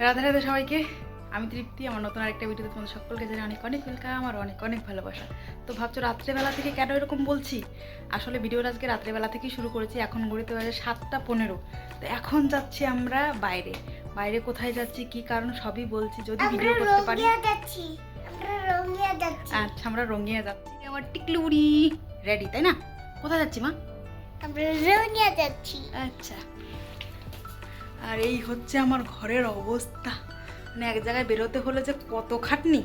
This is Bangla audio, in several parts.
রাধে রাধে সবাইকে। আমি তৃপ্তি। আমার নতুন আরেকটা ভিডিওতে তোমাদের সকলকে জানাই অনেক অনেক ওয়েলকাম, আমার অনেক অনেক ভালোবাসা। তো ভাবছো রাত্রেবেলা থেকে কেন এরকম বলছি? আসলে ভিডিওটা আজকে রাত্রেবেলা থেকেই শুরু করেছি। এখন ঘড়িতে বাজে 7:15। তো এখন যাচ্ছি আমরা বাইরে। বাইরে কোথায় যাচ্ছি, কি কারণ সবই বলছি যদি ভিডিও করতে পারি। আচ্ছা, আমরা রঙিয়া যাচ্ছি। আমার টিকলুড়ি রেডি, তাই না? কোথায় যাচ্ছি মা? আমরা রঙিয়া যাচ্ছি। আচ্ছা, আর এই হচ্ছে আমার ঘরের অবস্থা। মানে এক জায়গায় বেরোতে হলে যে কত খাটনি।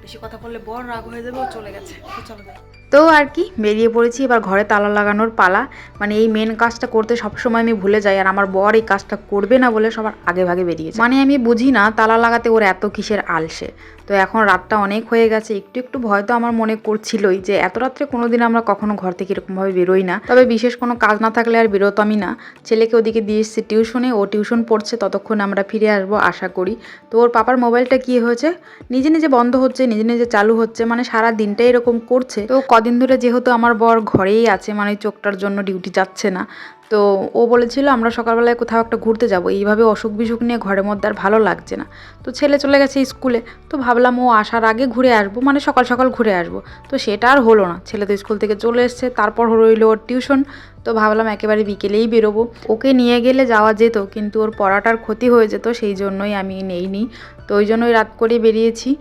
বেশি কথা বললে বড় রাগ হয়ে যাবে, ও চলে গেছে। তো চলো যাই। তো আর কি, বেরিয়ে পড়েছি। এবার ঘরে তালা লাগানোর পালা। মানে এই মেন কাজটা করতে সবসময় আমি ভুলে যাই, আর আমার বর এই কাজটা করবে না বলে সবার আগে ভাগে বেরিয়েছে। মানে আমি বুঝি না তালা লাগাতে ওর এত কিসের আলসে। তো এখন রাতটা অনেক হয়ে গেছে, একটু একটু ভয় তো আমার মনে করছিলই যে এত রাত্রে কোনোদিন আমরা কখনো ঘর থেকে এরকমভাবে বেরোই না। তবে বিশেষ কোনো কাজ না থাকলে আর বেরোতামই না। ছেলেকে ওদিকে দিয়ে এসেছি টিউশনে, ও টিউশন পড়ছে, ততক্ষণ আমরা ফিরে আসবো আশা করি। তো ওর পাপার মোবাইলটা কি হয়েছে, নিজে নিজে বন্ধ হচ্ছে, নিজে নিজে চালু হচ্ছে, মানে সারা দিনটাই এরকম করছে। তো কদিন ধরে যেহেতু আমার বর ঘরেই আছে, মানে চোখটার জন্য ডিউটি যাচ্ছে না, তো ও বলেছিল আমরা সকালবেলায় কোথাও একটা ঘুরতে যাব। এইভাবে অসুখ বিসুখ নিয়ে ঘরের মধ্যে আর ভালো লাগছে না। তো ছেলে চলে গেছে স্কুলে, তো ভাবলাম ও আসার আগে ঘুরে আসবো, মানে সকাল সকাল ঘুরে আসবো। তো সেটা আর হলো না। ছেলে তো স্কুল থেকে চলে এসছে, তারপর রইল ওর টিউশন। তো ভাবলাম একেবারে বিকেলেই বেরোবো। ওকে নিয়ে গেলে যাওয়া যেত, কিন্তু ওর পড়াটার ক্ষতি হয়ে যেত, সেই জন্যই আমি নেইনি। তো ওই জন্যই রাত করে বেরিয়েছি।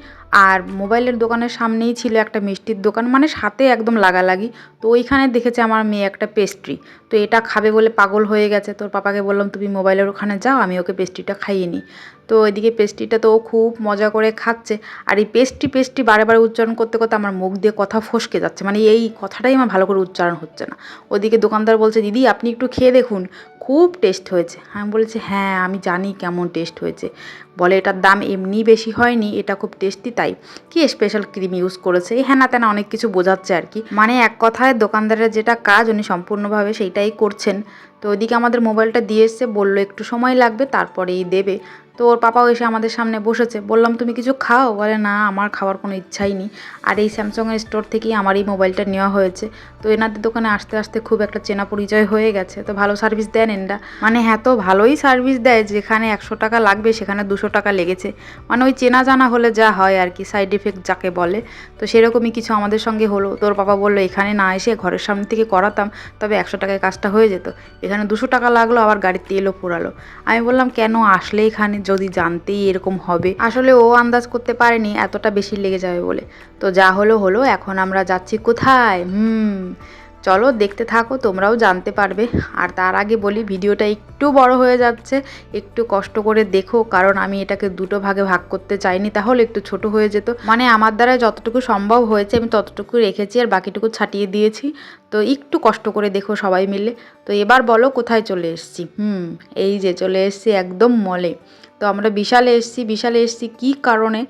আর মোবাইলের দোকানের সামনেই ছিল একটা মিষ্টির দোকান, মানে সাথে একদম লাগালাগি। তো ওইখানে দেখেছে আমার মেয়ে একটা পেস্ট্রি, তো এটা খাবে বলে পাগল হয়ে গেছে। তোর পাপাকে বললাম তুমি মোবাইলের ওখানে যাও, আমি ওকে পেস্ট্রিটা খাইয়ে নিই। তো ওইদিকে পেস্ট্রিটা তো ও খুব মজা করে খাচ্ছে। আর এই পেস্ট্রি পেস্ট্রি বারে বারে উচ্চারণ করতে করতে আমার মুখ দিয়ে কথা ফসকে যাচ্ছে, মানে এই কথাটাই আমার ভালো করে উচ্চারণ হচ্ছে না। ওদিকে দোকানদার বলছে দিদি আপনি একটু খেয়ে দেখুন, খুব টেস্ট হয়েছে। আমি বলেছি হ্যাঁ আমি জানি কেমন টেস্ট হয়েছে। বলে এটার দাম এমনি বেশি হয়নি, এটা খুব টেস্টি, তাই কি স্পেশাল ক্রিম ইউজ করেছে, এই হ্যানা তেনা অনেক কিছু বোঝাচ্ছে আর কি। মানে এক কথায় দোকানদারের যেটা কাজ উনি সম্পূর্ণভাবে সেইটাই করছেন। তো ওইদিকে আমাদের মোবাইলটা দিয়ে এসছে, বললো একটু সময় লাগবে তারপরেই দেবে। তো ওর পাপাও এসে আমাদের সামনে বসেছে। বললাম তুমি কিছু খাও, বলে না আমার খাওয়ার কোনো ইচ্ছাই নেই। আর এই স্যামসাংয়ের স্টোর থেকেই আমার এই মোবাইলটা নেওয়া হয়েছে। তো এনাদের দোকানে আসতে আসতে খুব একটা চেনা পরিচয় হয়ে গেছে। তো ভালো সার্ভিস দেন এনরা, মানে হ্যাঁ তো ভালোই সার্ভিস দেয়, যেখানে 100 টাকা লাগবে সেখানে 200 টাকা লেগেছে। মানে ওই চেনা জানা হলে যা হয় আর কি, সাইড এফেক্ট যাকে বলে। তো সেরকমই কিছু আমাদের সঙ্গে হলো। তোর বাবা বললো এখানে না এসে ঘরের সামনে থেকে করাতাম, তবে 100 টাকায় কাজটা হয়ে যেত। এখানে 200 টাকা লাগলো, আবার গাড়ির তেলও পোড়ালো। আমি বললাম কেন আসলে এখানে, যদি জানতেই এরকম হবে। আসলে ও আন্দাজ করতে পারেনি এতটা বেশি লেগে যাবে বলে। তো যা হলো হলো, এখন আমরা যাচ্ছি কোথায়? চলো দেখতে থাকো, তোমরাও জানতে পারবে। আর তার আগে বলি ভিডিওটা একটু বড় হয়ে যাচ্ছে, একটু কষ্ট করে দেখো, কারণ আমি এটাকে দুটো ভাগে ভাগ করতে চাইনি, তাহলে একটু ছোট হয়ে যেত। মানে আমার দ্বারা যতটুকু সম্ভব হয়েছে আমি ততটুকু রেখেছি, আর বাকিটুকু ছাটিয়ে দিয়েছি। তো একটু কষ্ট করে দেখো সবাই মিলে। তো এবার বলো কোথায় চলে এসেছি? এই যে চলে এসেছি একদম মলে। তো আমরা বিশালে এসেছি কী কারণে,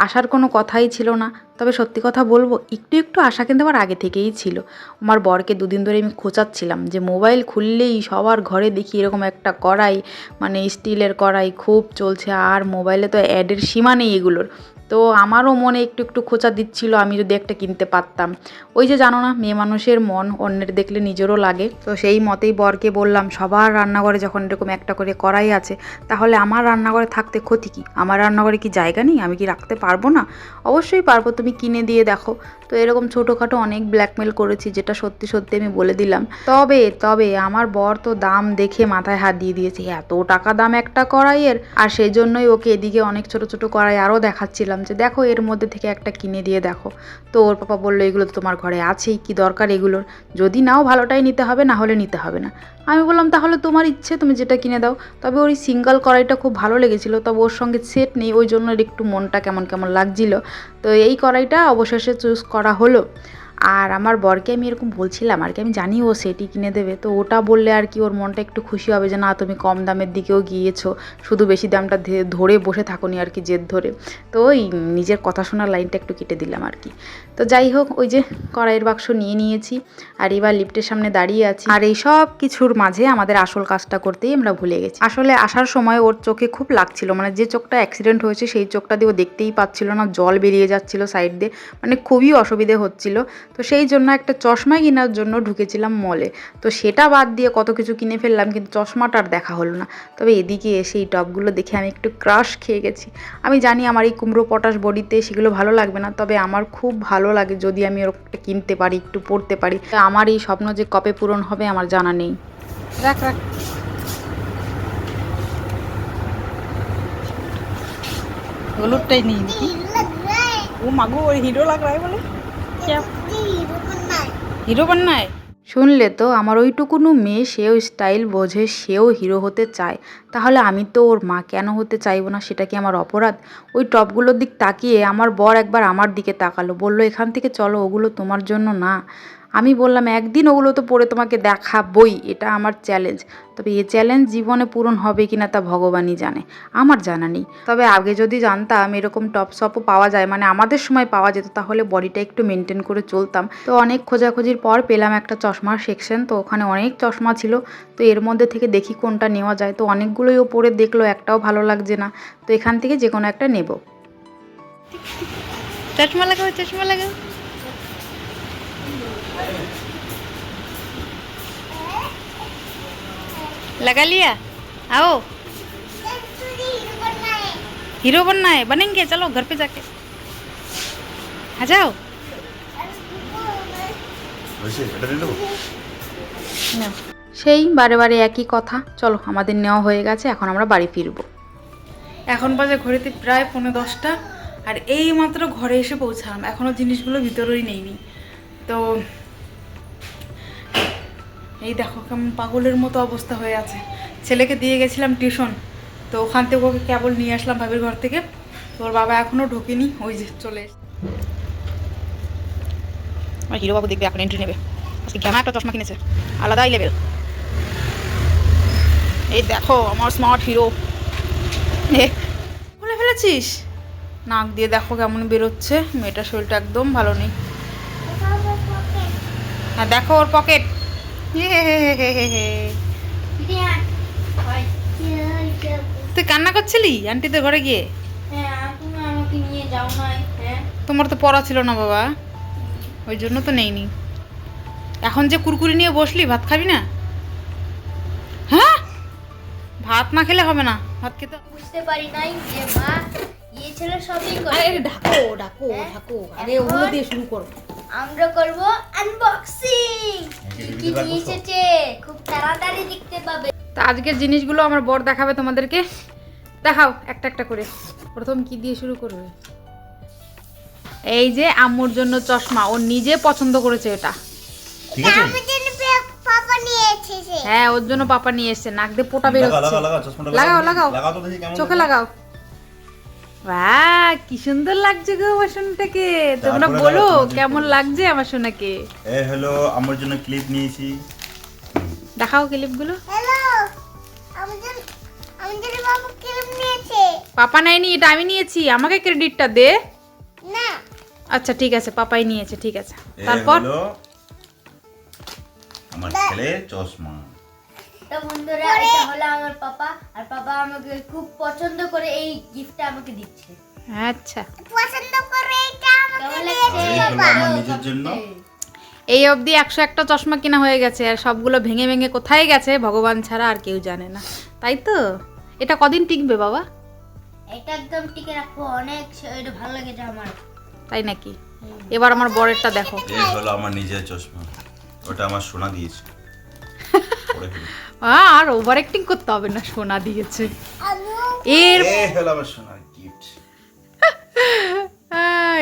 আসার কোনো কথাই ছিল না। তবে সত্যি কথা বলবো, একটু একটু আশা কিন্তু আমার আগে থেকেই ছিল। আমার বরকে দুদিন ধরে আমি খোঁচাচ্ছিলাম যে মোবাইল খুললেই সবার ঘরে দেখি এরকম একটা কড়াই, মানে স্টিলের কড়াই খুব চলছে, আর মোবাইলে তো অ্যাডের সীমা নেই এগুলোর। তো আমারও মনে একটু একটু খোঁচা দিচ্ছিল, আমি যদি একটা কিনতে পারতাম। ওই যে জানো না, মেয়ে মানুষের মন অন্যের দেখলে নিজেরও লাগে। তো সেই মতেই বরকে বললাম সবার রান্নাঘরে যখন এরকম একটা করে কড়াই আছে, তাহলে আমার রান্নাঘরে থাকতে ক্ষতি কি? আমার রান্নাঘরে কি জায়গা নেই? আমি কি রাখতে পারবো না? অবশ্যই পারবো, তুমি কিনে দিয়ে দেখো। তো এরকম ছোটোখাটো অনেক ব্ল্যাকমেল করেছি, যেটা সত্যি সত্যি আমি বলে দিলাম। তবে তবে আমার বর তো দাম দেখে মাথায় হাত দিয়ে দিয়েছে, এত টাকা দাম একটা কড়াইয়ের। আর সেই জন্যই ওকে এদিকে অনেক ছোট ছোট কড়াই আরও দেখাচ্ছিলাম যে দেখো এর মধ্যে থেকে একটা কিনে দিয়ে দেখো। তো ওর পাপা বললো এগুলো তো তোমার ঘরে আছেই, কি দরকার এগুলোর? যদি নাও ভালোটাই নিতে হবে, না হলে নিতে হবে না। আমি বললাম তাহলে তোমার ইচ্ছে, তুমি যেটা কিনে দাও। তবে ওই সিঙ্গেল কড়াইটা খুব ভালো লেগেছিলো, তবে ওর সঙ্গে সেট নেই, ওই জন্য একটু মনটা কেমন কেমন লাগছিল। তো এই কড়াইটা অবশেষে চুজ করা হলো। আর আমার বরকে আমি এরকম বলছিলাম আর কি, আমি জানি ও সেটি কিনে দেবে, তো ওটা বললে আর কি ওর মনটা একটু খুশি হবে যে না তুমি কম দামের দিকেও গিয়েছো, শুধু বেশি দামটা ধরে বসে থাকোনি আর কি, জেদ ধরে। তো ওই নিজের কথা শোনার লাইনটা একটু কেটে দিলাম আর কি। তো যাই হোক, ওই যে কড়াইয়ের বাক্স নিয়ে নিয়েছি, আর এবার লিফটের সামনে দাঁড়িয়ে আছি। আর এই সব কিছুর মাঝে আমাদের আসল কাজটা করতেই আমরা ভুলে গেছি। আসলে আসার সময় ওর চোখে খুব লাগছিল, মানে যে চোখটা অ্যাক্সিডেন্ট হয়েছে সেই চোখটা দিয়ে ও দেখতেই পাচ্ছিল না, জল বেরিয়ে যাচ্ছিল সাইড দিয়ে, মানে খুবই অসুবিধে হচ্ছিল। তো সেই জন্য একটা চশমা কেনার জন্য ঢুকেছিলাম মলে। তো সেটা বাদ দিয়ে কত কিছু কিনে ফেললাম, কিন্তু চশমাটা আর দেখা হলো না। তবে এদিকে এসে এই টপগুলো দেখে আমি একটু ক্রাশ খেয়ে গেছি। আমি জানি আমার এই কুমড়ো পটাশ বডিতে সেগুলো ভালো লাগবে না, তবে আমার খুব ভালো লাগে যদি আমি ওরকম একটা কিনতে পারি, একটু পরতে পারি। আমার এই স্বপ্ন যে কবে পূরণ হবে আমার জানা নেই। রাখ রাখ। হলুদটাই নেই নাকি? ও মাগো, ওই হিরো লাগ রা বলে হিরো বান্নায়। শুনলে তো, আমার ওইটুকুনো মেয়ে, সেও স্টাইল বোঝে, সেও হিরো হতে চায়। তাহলে আমি তো ওর মা, কেন হতে চাইবো না? সেটা কি আমার অপরাধ? ওই টপগুলোর দিক তাকিয়ে আমার বর একবার আমার দিকে তাকালো, বলল এখান থেকে চলো, ওগুলো তোমার জন্য না। আমি বললাম একদিন ওগুলো তো পরে তোমাকে দেখাবই, এটা আমার চ্যালেঞ্জ। তবে এই চ্যালেঞ্জ জীবনে পূরণ হবে কিনা তা ভগবানই জানে, আমার জানা নেই। তবে আগে যদি জানতাম এরকম টপ সপও পাওয়া যায়, মানে আমাদের সময় পাওয়া যেত, তাহলে বডিটা একটু মেনটেন করে চলতাম। তো অনেক খোঁজাখুঁজির পর পেলাম একটা চশমার সেকশন। তো ওখানে অনেক চশমা ছিল, তো এর মধ্যে থেকে দেখি কোনটা নেওয়া যায়। তো অনেকগুলোই ও পরে দেখলো, একটাও ভালো লাগছে না। তো এখান থেকে যে কোনো একটা নেব। চশমা লাগাও, চশমা লাগাও। लगा लिया? आओ, हीरो बनना है, बनेंगे, चलो घर पे जाके आ जाओ। সেই বারে বারে একই কথা। চলো, আমাদের নেওয়া হয়ে গেছে, এখন আমরা বাড়ি ফিরবো। এখন বাজে ঘড়িতে প্রায় 10:15, আর এই মাত্র ঘরে এসে পৌঁছালাম, এখনও জিনিসগুলো ভিতরেই নেইনি। তো এই দেখো কেমন পাগলের মতো অবস্থা হয়ে আছে। ছেলেকে দিয়ে গেছিলাম টিউশন, তো ওখান থেকে ওকে কেবল নিয়ে আসলাম ভাবির ঘর থেকে। তোর বাবা এখনও ঢোকেনি, ওই যে চলে এসে। হিরো বাবু দেখবে, এখন এন্ট্রি নেবে। আজকে ঘ্যামা একটা চশমা কিনেছে, আলাদাই লেভেল। এই দেখো আমার স্মার্ট হিরো। খুলে ফেলেছিস? নাক দিয়ে দেখো কেমন বেরোচ্ছে। মেয়েটার শরীরটা একদম ভালো নেই। হ্যাঁ দেখো ওর পকেট। তুই কান্না করছিলি আন্টিদের ঘরে গিয়ে? আমাকে নিয়ে যাও নাই। তোমার তো পড়া ছিল না বাবা, ওই জন্য তো নেইনি। এখন যে কুরকুরি নিয়ে বসলি, ভাত খাবি না? হ্যাঁ, ভাত না খেলে হবে না, ভাত খেতে। বুঝতে পারি নাই যে মা ইয়ে ছেলে সবই করে। আরে ঢাকো ঢাকো ঢাকো, আরে ওগুলো দিয়ে শুরু করো। আমরা করব আনবক্সিং। কি নিয়ে এসেছে খুব তাড়াতাড়ি দেখতে পাবে। তো আজকের জিনিসগুলো আমার বর দেখাবে তোমাদেরকে। দেখাও একটা একটা করে। প্রথম কি দিয়ে শুরু করবে? এই যে আম্মুর জন্য চশমা, ও নিজে পছন্দ করেছে এটা। ঠিক আছে, আমার জন্য পাপা নিয়ে এসেছে। হ্যাঁ, ওর জন্য পাপা নিয়ে এসেছে। নাক দিয়ে পোটা বের হচ্ছে। লাগাও চশমাটা লাগাও লাগাও, লাগাও তো দেখি কেমন চোখে লাগাও। বাহ, কি সুন্দর লাগছে গো আমার সোনাটাকে। তোমরা তারপরে বলো লাগাও, তুমি কেমন বলো। লাগছে আমার সোনাকে। এই হলো আমার জন্য ক্লিপ নিয়েছি। দেখাও ক্লিপগুলো। হ্যালো, আমাদের বাবু ক্লিপ নিয়েছে। পাপা নেয়নি, এটা আমি নিয়েছি, আমাকে ক্রেডিটটা দে। না, আচ্ছা ঠিক আছে, পাপাই নিয়েছে, ঠিক আছে। এই তারপর হলো আমার ছেলের চশমা। তো বন্ধুরা, এটা হলো আমার পাপা, আর পাপা আমাকে খুব পছন্দ করে এই গিফটটা আমাকে দিচ্ছে। আচ্ছা, পছন্দ করে এটা আমাকে আর দিয়েছে এই হলো বাবা। আমার নিজের জন্য। এই অবধি 101টা চশমা কেনা হয়ে গেছে, আর সবগুলো ভেঙে ভেঙে কোথায় গেছে ভগবান ছাড়া আর কেউ জানে না, তাই তো? এটা কদিন টিকবে বাবা? এটা একদম টিকে রাখবো, অনেক এটা ভালো লেগেছে আমার। তাই নাকি? এবার আমার বরেরটা দেখো। এই হলো আমার নিজের চশমা, ওটা আমার সোনা দিয়েছে। পরে ফেলি। আর ওভার অ্যাক্টিং করতে হবে না, সোনা দিয়েছে। এই এর হলো আমার সোনার গিফট।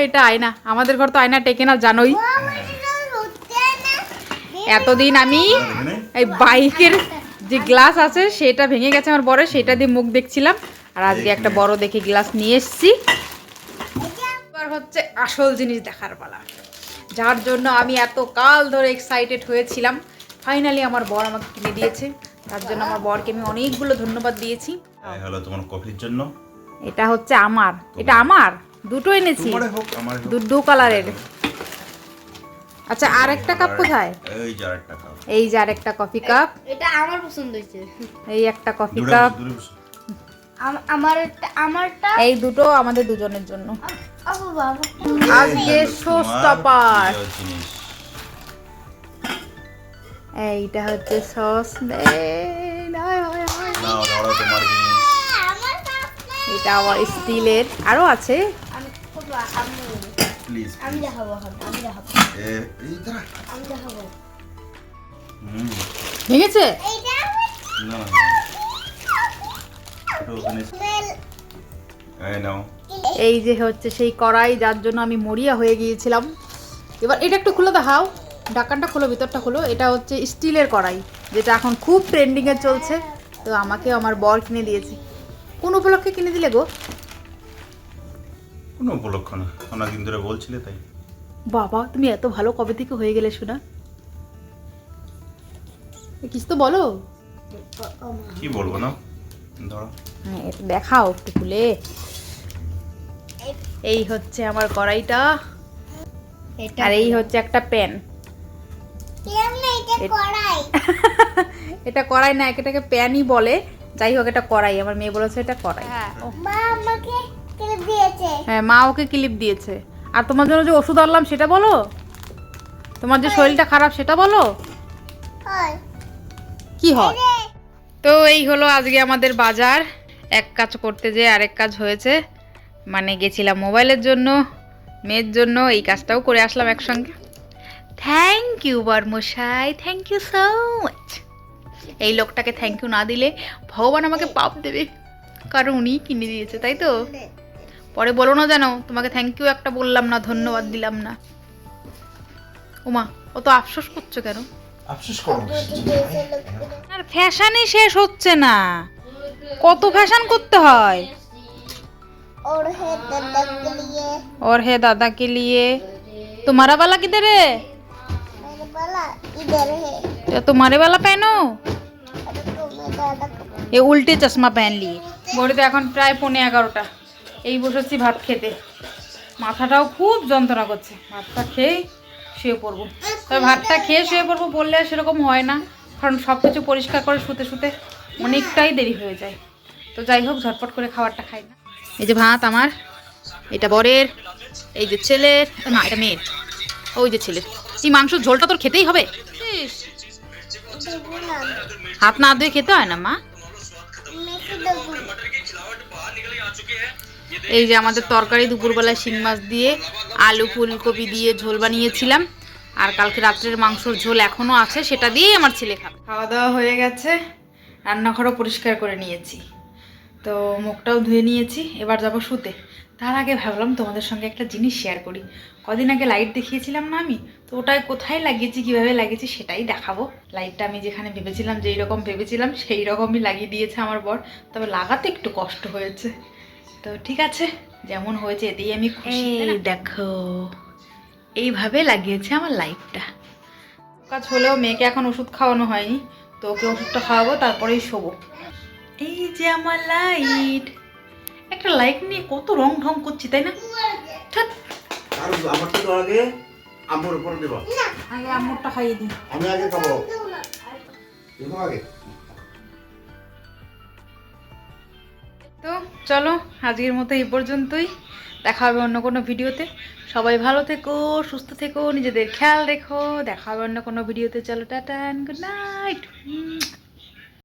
এটা আয়না, আমাদের ঘর তো আয়না টেকে না, জানোই। এতদিন আমি এই বাইকের যে গ্লাস আছে সেটা ভেঙে গেছে আমার বড়, সেটা দিয়ে মুখ দেখছিলাম, আর আজকে একটা বড় দেখে গ্লাস নিয়ে এসেছি। এবার হচ্ছে আসল জিনিস দেখার পালা, যার জন্য আমি এত কাল ধরে এক্সাইটেড হয়েছিলাম। ফাইনালি আমার বর আমাকে কিনে দিয়েছে, তার জন্য আমার বরকে আমি অনেকগুলো ধন্যবাদ দিয়েছি। এই হলো তোমার কফির জন্য। এটা হচ্ছে আমার, এটা আমার, দুটো এনেছি, তোমারে হোক আমার হোক। দু কালারের। আচ্ছা, আর একটা কাপ কোথায়? এই যে আরেকটা কাপ। এই যে আরেকটা কফি কাপ, এটা আমার পছন্দ হয়েছে। এই একটা কফি দূরে কাপ, বসো, দূরে বসো। আমারটা এই দুটো আমাদের দুজনের জন্য। বাবা। আজকে এই হলো শো স্টপার। তোমার প্রিয় জিনিস। এইটা হচ্ছে সসপ্যান। নাও ধরো তোমার জিনিস। এটা আবার স্টিলের, আরো আছে। আমি করবো, প্লিজ আমি দেখাবো, আমি দেখাবো, এই দাঁড়া। আমি দেখাবো। ভেঙেছে? না এটা ওখানে এই নাও। এই যে হচ্ছে সেই কড়াই যার জন্য আমি মরিয়া হয়ে গিয়েছিলাম। এবার এটা একটু খুলে দেখাও, ঢাকনটা খোলো, ভিতরটা খোলো। এটা হচ্ছে স্টিলের কড়াই, যেটা এখন খুব ট্রেন্ডিংয়ে চলছে। তো আমাকে আমার বর কিনে দিয়েছে। কোন উপলক্ষে কিনে দিলে গো? কোনো উপলক্ষ না, অনেকদিন ধরে বলছিলে তাই। বাবা, তুমি এত ভালো কবে থেকে হয়ে গেলে শোনা? কিছু তো বলো। কি বলবো না, ধরো। হ্যাঁ, এটা দেখাও একটু খুলে। এই হচ্ছে আমার কড়াইটা, আর এই হচ্ছে একটা প্যান। এটা কড়াই না, এটাকে প্যানই বলে। যাই হোক, এটা কড়াই। আমার মেয়ে বলেছে এটা কড়াই। মা আমাকে ক্লিপ দিয়েছে। হ্যাঁ, মা ওকে ক্লিপ দিয়েছে। আর তোমার জন্য যে ওষুধ আনলাম সেটা বলো, তোমার যে শরীরটা খারাপ সেটা বলো। কি হয়? তো এই হলো আজকে আমাদের বাজার। এক কাজ করতে যে আরেক কাজ হয়েছে। মানে গেছিলাম মোবাইলের জন্য, মেয়ের জন্য, এই কাজটাও করে আসলাম একসঙ্গে। থ্যাংক ইউ বর্মশাই, থ্যাংক ইউ সো মাচ। এই লোকটাকে থ্যাংক ইউ না দিলে ভগবান আমাকে পাপ দেবে, কারণ উনি কিনে দিয়েছে, তাই তো? পরে বলো না যেন তোমাকে থ্যাংক ইউ একটা বললাম না, ধন্যবাদ দিলাম না। ওমা, অত আফসোস করছো কেন? আফসোস করো আর ফ্যাশনই শেষ হচ্ছে না, কত ফ্যাশন করতে হয়। और है दादा के लिए, और है दादा के लिए। तुम्हारा वाला किधर है? मेरे वाला इधर है। तो तुम्हारे वाला पहनो। अरे तो मैं दादा को ये उल्टे चश्मा पहन लिए। ঘড়িতে এখন প্রায় 11:15। এই বসেছি ভাত খেতে। মাথাটাও খুব যন্ত্রণা করছে। ভাতটা খেয়ে শুয়ে পড়বো। তবে ভাতটা খেয়ে শুয়ে পড়বো বললে সেরকম হয় না, কারণ সব কিছু পরিষ্কার করে শুতে শুতে অনেকটাই দেরি হয়ে যায়। তো যাই হোক, ঝটপট করে খাবারটা খাই না। এই যে ভাত আমার, এটা বরের, এই যে ছেলের, না এটা মেয়ের, ওই যে ছেলের। এই মাংসের ঝোলটা তোর খেতেই হবে। ইস, হাত না ধুয়ে খেতে হয় না মা। এই যে আমাদের তরকারি দুপুরবেলায় শিং মাছ দিয়ে আলু ফুলকপি দিয়ে ঝোল বানিয়েছিলাম, আর কালকে রাত্রের মাংসর ঝোল এখনো আছে, সেটা দিয়েই আমার ছেলে খাবে। খাওয়া দাওয়া হয়ে গেছে, রান্নাঘরও পরিষ্কার করে নিয়েছি, তো মুখটাও ধুয়ে নিয়েছি। এবার যাবো শুতে। তার আগে ভাবলাম তোমাদের সঙ্গে একটা জিনিস শেয়ার করি। কদিন আগে লাইট দেখিয়েছিলাম না আমি, তো ওটাই কোথায় লাগিয়েছি, কিভাবে লাগিয়েছি সেটাই দেখাবো। লাইটটা আমি যেখানে ভেবেছিলাম, যেই রকম ভেবেছিলাম সেই রকমই লাগিয়ে দিয়েছে আমার বর। তবে লাগাতে একটু কষ্ট হয়েছে, তো ঠিক আছে, যেমন হয়েছে এতেই আমি খুশি। দেখো, এইভাবে লাগিয়েছে আমার লাইটটা। কাজ হলেও মেয়েকে এখন ওষুধ খাওয়ানো হয়নি, তো ওকে ওষুধটা খাওয়াবো, তারপরেই শোবো। এই যে আমার লাইট, একটা লাইট নিয়ে কত রং ঢং করছি, তাই না? আর আমার তো আগে আম্মুর উপর দেব। আগে আম্মুরটা খাইয়ে দিই। আমি আগে খাবো। তুমি আগে। তো চলো, আজকের মতো এই পর্যন্তই। দেখা হবে অন্য কোনো ভিডিওতে। সবাই ভালো থেকো, সুস্থ থেকো, নিজেদের খেয়াল রেখো। দেখা হবে অন্য কোনো ভিডিওতে। চলো, টাটা, গুড নাইট।